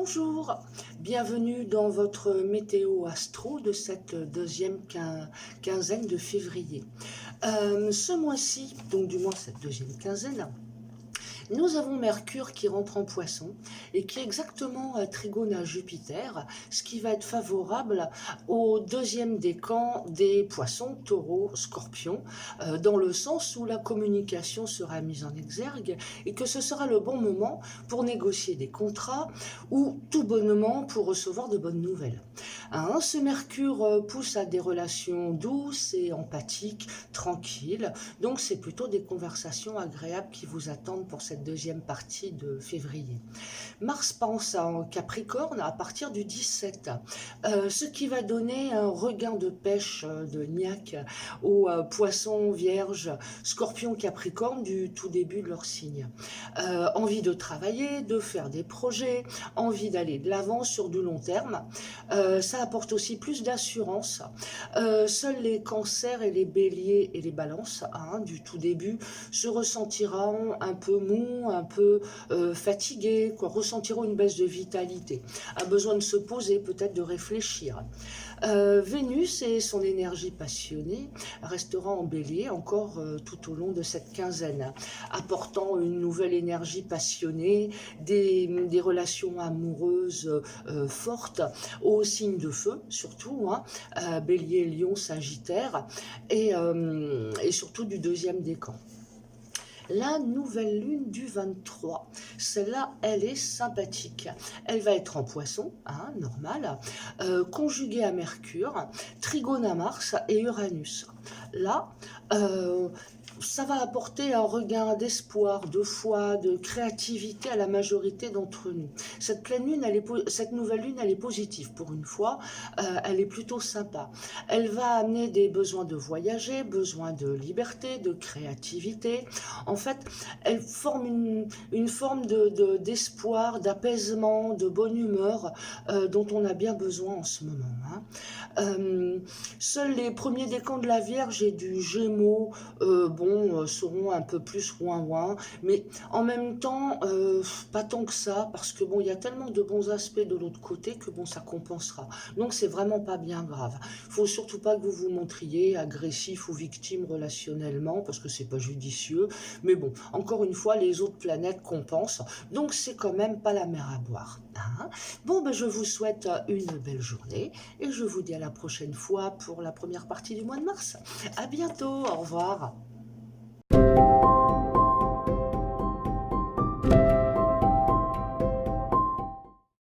Bonjour, bienvenue dans votre météo astro de cette deuxième quinzaine de février. Ce mois-ci, donc du moins cette deuxième quinzaine, nous avons Mercure qui rentre en Poisson et qui est exactement trigone à Jupiter, ce qui va être favorable au deuxième décan des Poissons, Taureaux, Scorpions, dans le sens où la communication sera mise en exergue et que ce sera le bon moment pour négocier des contrats ou tout bonnement pour recevoir de bonnes nouvelles. Hein, ce Mercure pousse à des relations douces et empathiques, tranquilles, donc c'est plutôt des conversations agréables qui vous attendent pour cette deuxième partie de février. Mars pense en Capricorne à partir du 17, ce qui va donner un regain de pêche de niaque aux poissons, vierges, scorpions, capricornes du tout début de leur signe. Envie de travailler, de faire des projets, envie d'aller de l'avant sur du long terme. Ça apporte aussi plus d'assurance. Seuls les cancers et les béliers et les balances du tout début se ressentiront un peu mou, un peu fatigués, ressentiront une baisse de vitalité, a besoin de se poser, peut-être de réfléchir. Vénus et son énergie passionnée restera en bélier encore tout au long de cette quinzaine, apportant une nouvelle énergie passionnée, des relations amoureuses fortes aux signes de feu surtout, bélier, lion, sagittaire, et surtout du deuxième décan. La nouvelle lune du 23, celle-là, elle est sympathique. Elle va être en Poisson, normal, conjuguée à Mercure, trigone à Mars et Uranus. Là, ça va apporter un regain d'espoir, de foi, de créativité à la majorité d'entre nous. Cette pleine lune, cette nouvelle lune, elle est positive pour une fois, elle est plutôt sympa. Elle va amener des besoins de voyager, besoin de liberté, de créativité. En fait, elle forme une forme d'espoir, d'apaisement, de bonne humeur dont on a bien besoin en ce moment. Seuls les premiers décans de la Vierge et du Gémeaux, seront un peu plus ouin-ouin, mais en même temps, pas tant que ça, parce que il y a tellement de bons aspects de l'autre côté que ça compensera. Donc c'est vraiment pas bien grave. Faut surtout pas que vous vous montriez agressif ou victime relationnellement, parce que c'est pas judicieux. Mais encore une fois, les autres planètes compensent, donc c'est quand même pas la mer à boire. Je vous souhaite une belle journée et je vous dis à la prochaine fois pour la première partie du mois de mars. À bientôt, au revoir.